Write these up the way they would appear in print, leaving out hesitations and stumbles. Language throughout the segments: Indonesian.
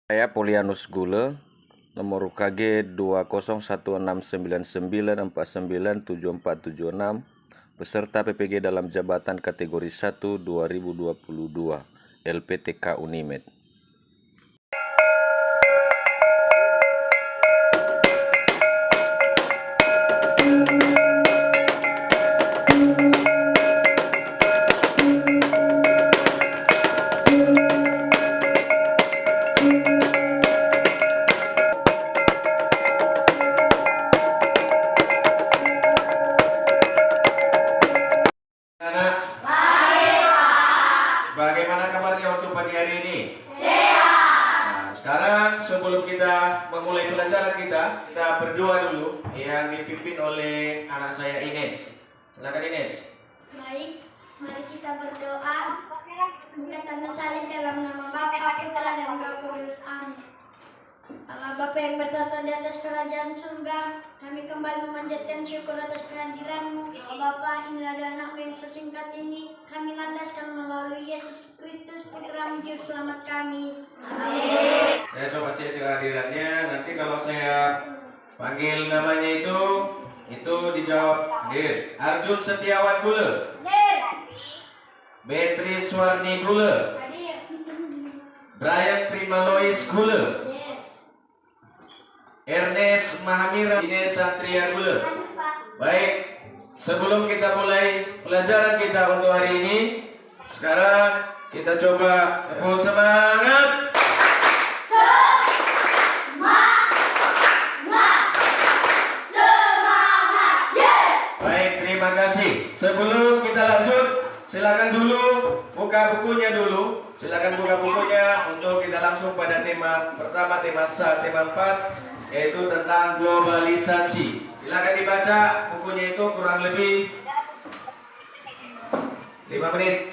Saya Polianus Gule, nomor UKG 20169949746, peserta PPG dalam jabatan kategori 1 2022, LPTK Unimed. Bagaimana kabarnya untuk pagi hari ini? Sehat. Nah, sekarang sebelum kita memulai pelajaran kita berdoa dulu yang dipimpin oleh anak saya Ines. Silakan Ines. Baik, mari kita berdoa. Bukan tanda salib dalam nama Bapa, Putra, dan Roh Kudus. Amin. Allah Bapa yang bertata di atas kerajaan surga, kami kembali memanjatkan syukur atas kehadiran-Mu. Ya Allah Bapa, inilah anak-Mu yang sesingkat ini kami landaskan melalui Yesus Kristus, Putra Juru Selamat kami. Amin. Saya coba cek kehadirannya. Nanti kalau saya panggil namanya itu dijawab hadir. Arjun Setiawan Gule. Hadir. Beatrice Warni Gule. Hadir. Brian Primalois Gule. Hadir. Ernest Mahamira Ines Satria Gule. Hadir, Pak. Baik, sebelum kita mulai pelajaran kita untuk hari ini, sekarang kita coba tepuk semangat. Baik, terima kasih. Sebelum kita lanjut, silakan dulu buka bukunya dulu. Silakan buka bukunya untuk kita langsung pada tema pertama, tema 4, yaitu tentang globalisasi. Silakan dibaca bukunya, itu kurang lebih 5 menit.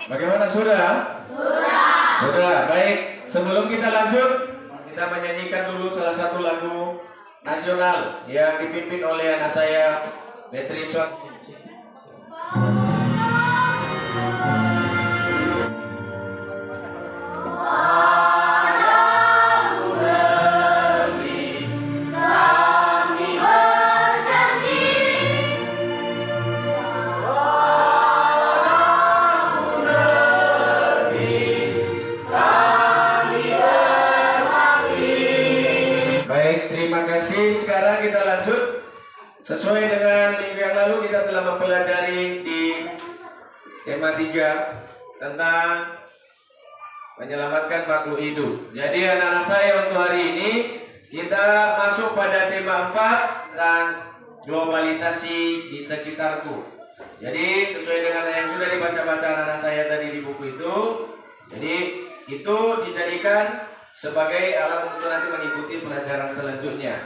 Bagaimana, sudah? Sudah. Baik, sebelum kita lanjut, kita menyanyikan dulu salah satu lagu nasional yang dipimpin oleh anak saya Beatrice. Terima kasih. Sekarang kita lanjut. Sesuai dengan minggu yang lalu kita telah mempelajari di tema 3 tentang menyelamatkan makhluk hidup. Jadi anak-anak saya untuk hari ini kita masuk pada tema 4 tentang globalisasi di sekitarku. Jadi sesuai dengan yang sudah dibaca-baca anak-anak saya tadi di buku itu, jadi itu dijadikan sebagai alat untuk nanti mengikuti pelajaran selanjutnya.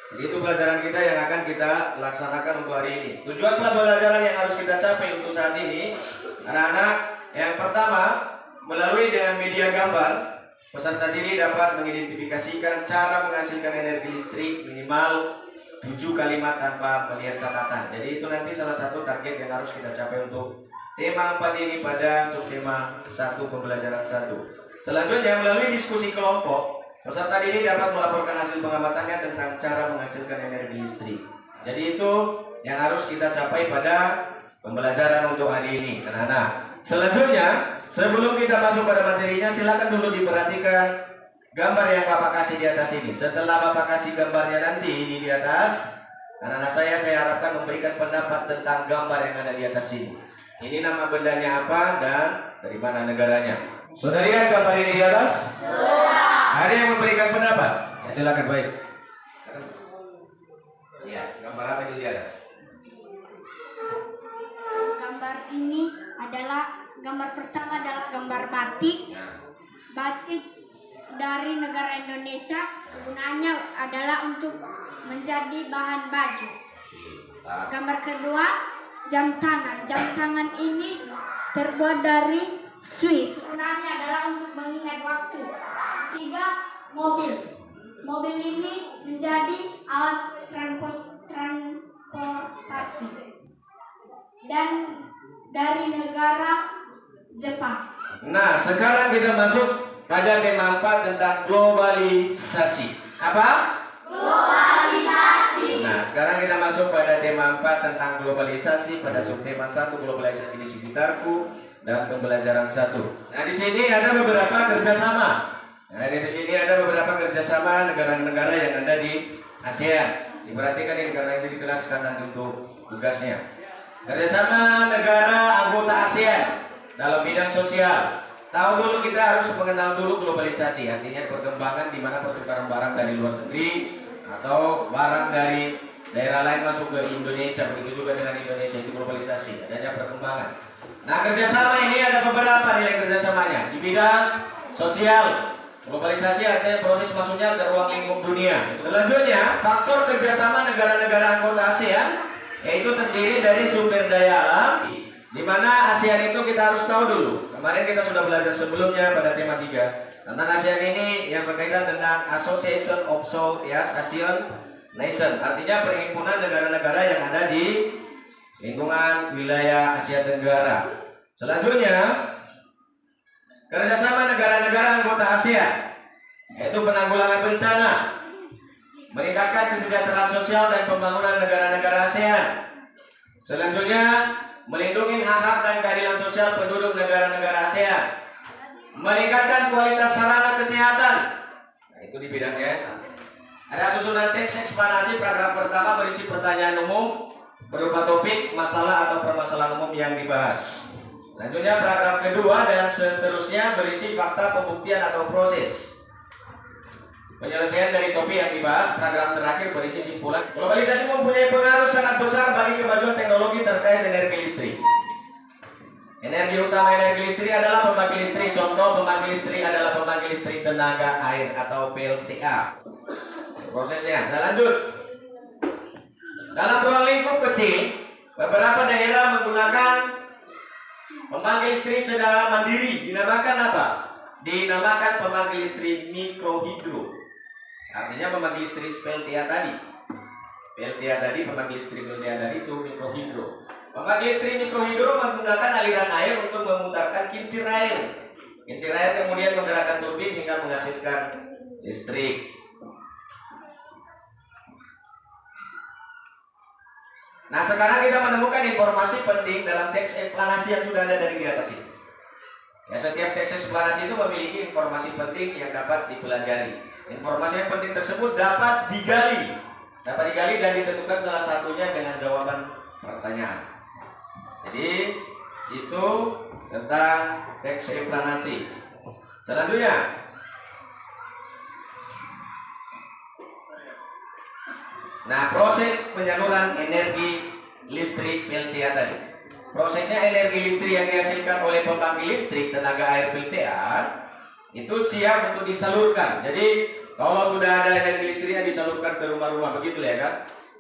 Jadi itu pelajaran kita yang akan kita laksanakan untuk hari ini. Tujuan pelajaran yang harus kita capai untuk saat ini, anak-anak, yang pertama, melalui dengan media gambar, peserta didik dapat mengidentifikasikan cara menghasilkan energi listrik minimal 7 kalimat tanpa melihat catatan. Jadi itu nanti salah satu target yang harus kita capai untuk tema 4 ini pada subtema 1 pembelajaran 1. Selanjutnya, melalui diskusi kelompok, peserta didik dapat melaporkan hasil pengamatannya tentang cara menghasilkan energi listrik. Jadi itu yang harus kita capai pada pembelajaran untuk hari ini, anak-anak. Selanjutnya, sebelum kita masuk pada materinya, silakan dulu diperhatikan gambar yang Bapak kasih di atas ini. Setelah Bapak kasih gambarnya nanti di atas, anak-anak saya harapkan memberikan pendapat tentang gambar yang ada di atas ini. Ini nama bendanya apa dan dari mana negaranya. Sudah lihat gambar ini di atas? Sudah. Ada yang memberikan pendapat? Ya, silakan, baik. Ya, gambar apa itu di atas? Gambar ini adalah gambar pertama adalah gambar batik. Batik dari negara Indonesia, gunanya adalah untuk menjadi bahan baju. Gambar kedua, jam tangan. Jam tangan ini terbuat dari Swiss. Gunanya adalah untuk mengingat waktu. 3, mobil. Mobil ini menjadi alat transportasi. Dan dari negara Jepang. Nah, sekarang kita masuk pada tema 4 tentang globalisasi. Apa? Globalisasi. Nah, sekarang kita masuk pada tema 4 tentang globalisasi pada subtema 1 globalisasi di sekitarku dan pembelajaran 1. Nah, di sini ada beberapa kerjasama. Nah, di sini ada beberapa kerjasama negara-negara yang ada di ASEAN. Diperhatikan ini karena ini dijelaskan nanti untuk tugasnya. Kerjasama negara anggota ASEAN dalam bidang sosial. Tahu dulu kita harus mengenal dulu globalisasi, artinya perkembangan di mana pertukaran barang dari luar negeri atau barang dari daerah lain masuk ke Indonesia. Begitu juga dengan Indonesia, itu globalisasi, adanya perkembangan. Nah, kerjasama ini ada beberapa nilai kerjasamanya di bidang sosial. Globalisasi artinya proses masuknya ke ruang lingkup dunia. Selanjutnya, faktor kerjasama negara-negara anggota ASEAN yaitu terdiri dari sumber daya alam, di mana ASEAN itu kita harus tahu dulu. Kemarin kita sudah belajar sebelumnya pada tema 3 tentang ASEAN ini yang berkaitan dengan Association of Southeast Asian Nation, artinya perhimpunan negara-negara yang ada di lingkungan wilayah Asia Tenggara. Selanjutnya, kerjasama negara-negara anggota ASEAN yaitu penanggulangan bencana, meningkatkan kesejahteraan sosial dan pembangunan negara-negara ASEAN. Selanjutnya, melindungi hak-hak dan keadilan sosial penduduk negara-negara ASEAN, meningkatkan kualitas sarana kesehatan. Nah, itu di bidangnya. Ada susunan teks eksplanasi. Paragraf pertama berisi pertanyaan umum berupa topik, masalah atau permasalahan umum yang dibahas. Selanjutnya paragraf kedua dan seterusnya berisi fakta, pembuktian atau proses penyelesaian dari topik yang dibahas. Paragraf terakhir berisi simpulan. Globalisasi mempunyai pengaruh sangat besar bagi kemajuan teknologi terkait energi listrik. Energi utama energi listrik adalah pembangkit listrik. Contoh pembangkit listrik adalah pembangkit listrik tenaga air atau PLTA. Prosesnya, saya lanjut. Dalam ruang lingkup kecil, beberapa daerah menggunakan pembangkit listrik secara mandiri. Dinamakan apa? Dinamakan pembangkit listrik mikrohidro. Artinya pembangkit listrik PLTA tadi. PLTA tadi, pembangkit listrik PLTA tadi itu mikrohidro. Pembangkit listrik mikrohidro menggunakan aliran air untuk memutarkan kincir air. Kincir air kemudian menggerakkan turbin hingga menghasilkan listrik. Nah, sekarang kita menemukan informasi penting dalam teks eksplanasi yang sudah ada dari di atas ini. Ya, setiap teks eksplanasi itu memiliki informasi penting yang dapat dipelajari. Informasi yang penting tersebut dapat digali dan ditentukan salah satunya dengan jawaban pertanyaan. Jadi itu tentang teks eksplanasi. Selanjutnya, nah, proses penyaluran energi listrik PLTA tadi. Prosesnya energi listrik yang dihasilkan oleh pembangkit listrik tenaga air PLTA itu siap untuk disalurkan. Jadi kalau sudah ada energi listriknya disalurkan ke rumah-rumah, begitu ya kan?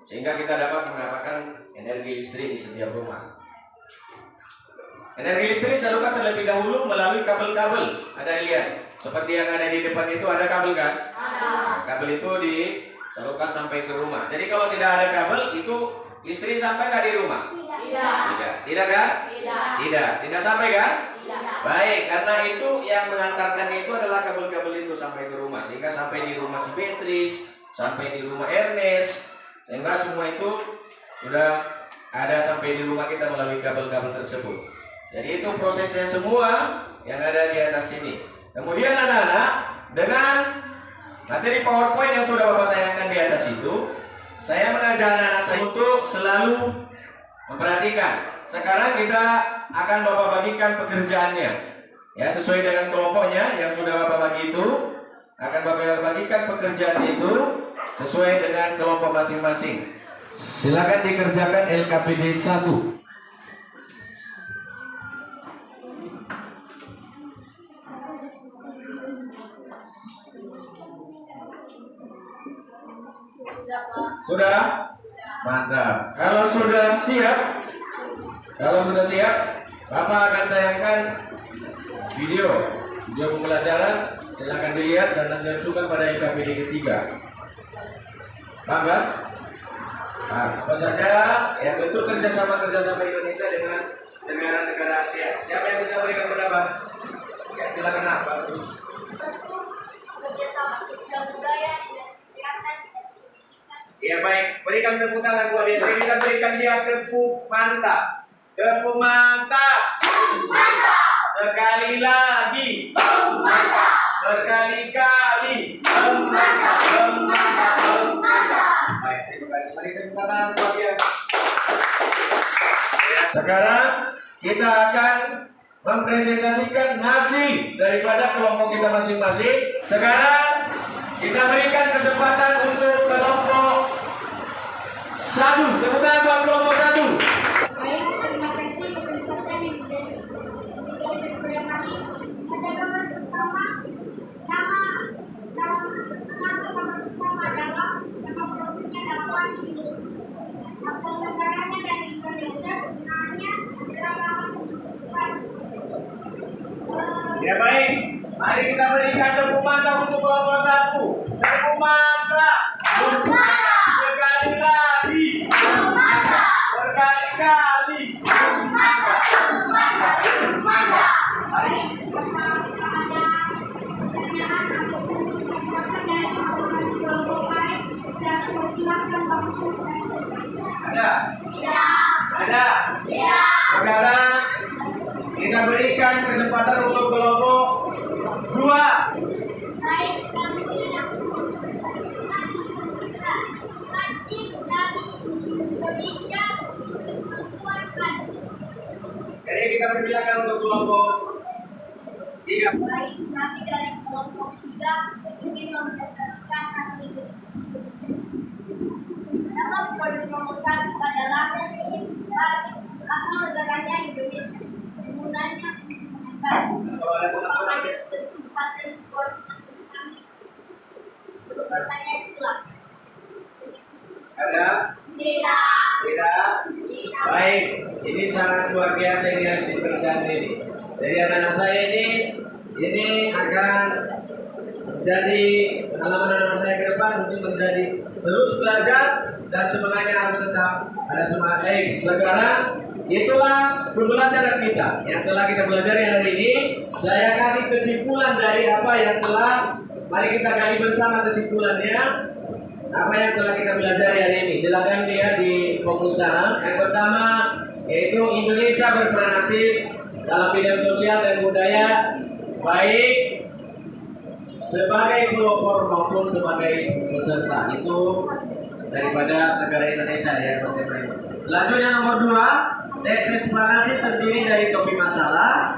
Sehingga kita dapat mendapatkan energi listrik di setiap rumah. Energi listrik disalurkan terlebih dahulu melalui kabel-kabel. Ada lihat, seperti yang ada di depan itu ada kabel kan? Ada. Kabel itu disalurkan sampai ke rumah. Jadi kalau tidak ada kabel itu listrik sampai nggak di rumah? Tidak kan? Tidak sampai kan? Tidak. Baik, karena itu yang mengantarkan itu adalah kabel-kabel itu sampai ke rumah, sehingga sampai di rumah si Beatrice, sampai di rumah Ernest, sehingga semua itu sudah ada sampai di rumah kita melalui kabel-kabel tersebut. Jadi itu prosesnya semua yang ada di atas ini. Kemudian anak-anak, dengan materi PowerPoint yang sudah Bapak tayangkan di atas itu, saya mengajak anak-anak saya untuk selalu memperhatikan. Sekarang kita akan Bapak bagikan pekerjaannya, ya, sesuai dengan kelompoknya yang sudah Bapak bagi itu. Akan Bapak bagikan pekerjaan itu sesuai dengan kelompok masing-masing. Silakan dikerjakan LKPD 1. Sudah? Mantap. Kalau sudah siap, Bapak akan tayangkan video pembelajaran. Silakan dilihat dan diajukan pada LKPD ketiga. Paham kan? Nah, apa saja ya, bentuk kerjasama Indonesia dengan negara-negara ASEAN. Siapa yang bisa berikan pendapat? Ya, silakan. sosial budaya, kesehatan, Ya baik, berikan tepuk tangan buat dia. Kita berikan dia tepuk mantap. Tepuk mantap. Sekali lagi. Berkali-kali. Baik, terima kasih. Mari tepuk tangan buat dia. Ya, sekarang kita akan mempresentasikan hasil daripada kelompok kita masing-masing. Sekarang kita berikan kesempatan untuk kelompok 1. Tepuk tangan buat kelompok 1. Baik, terima kasih kesempatan yang diberikan kepada kami. Pada gambar pertama, nama adalah nama produknya dapat ini. Asal negaranya dari Indonesia, gunanya adalah Ya baik, mari kita berikan tepuk mantap untuk kelompok 1. Tepuk mantap. Sekali lagi. Berkali-kali. Mari. Ada? Ada? Sekarang kita berikan kesempatan untuk kelompok 2. Baik, kami pasti dari Indonesia memperkuatkan. Jadi kita persilakan untuk kelompok 3. Baik, kami dari kelompok 3 ingin mempresentasikan hasil itu. Nama produk nomor 1 adalah asal negaranya Indonesia. Penggunanya menggunakan kesempatan buat kami bertanya silakan. Ada? Tidak? Baik, ini sangat luar biasa ini hasil kerjaan ini. Jadi anak-anak saya ini akan menjadi pengalaman anak saya ke depan untuk menjadi terus belajar dan semangatnya harus tetap ada semangat. Baik, sekarang itulah pembelajaran kita yang telah kita pelajari hari ini. Saya kasih kesimpulan dari apa yang telah, mari kita gali bersama kesimpulannya. Apa yang telah kita pelajari hari ini? Silakan lihat di fokus sana. Yang pertama yaitu Indonesia berperan aktif dalam bidang sosial dan budaya, baik sebagai pelopor maupun sebagai peserta. Itu daripada negara Indonesia ya. Selanjutnya nomor 2, teks eksplanasi terdiri dari topik masalah,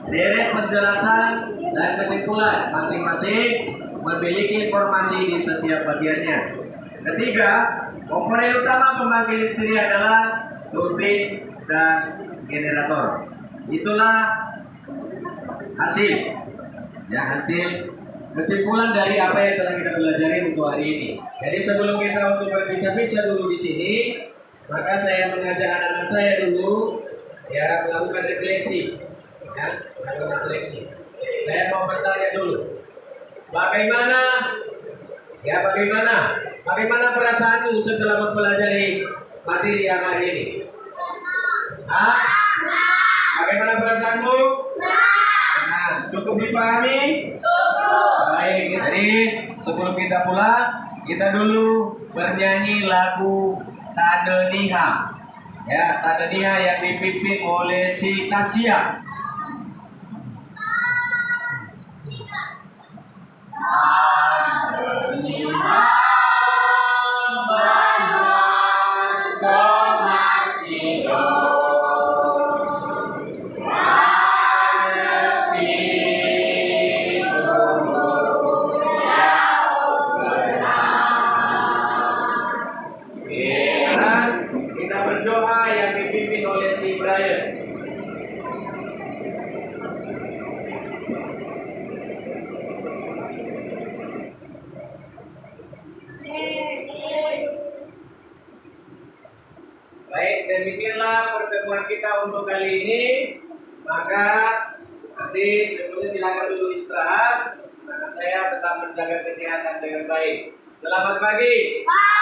deret penjelasan dan kesimpulan. Masing-masing memiliki informasi di setiap bagiannya. Ketiga, komponen utama pemanggil istri adalah turbin dan generator. Itulah hasil hasil kesimpulan dari apa yang telah kita pelajari untuk hari ini. Jadi sebelum kita untuk berpisah-pisah dulu di sini, maka saya mengajak anak-anak saya dulu melakukan refleksi. Melakukan refleksi. Saya mau bertanya dulu. Bagaimana perasaanmu setelah mempelajari materi yang hari ini? Bagaimana perasaanmu? Cukup dipahami? Baik, jadi sebelum kita pulang, kita dulu bernyanyi lagu Tade Niha. Tade Niha yang dipimpin oleh si Tasya. Kita berdoa yang dipimpin oleh si Brian. Baik, demikianlah pertemuan kita untuk kali ini. Maka nanti sebelumnya silakan dulu istirahat. Maka saya tetap menjaga kesehatan dengan baik. Selamat pagi. Bye.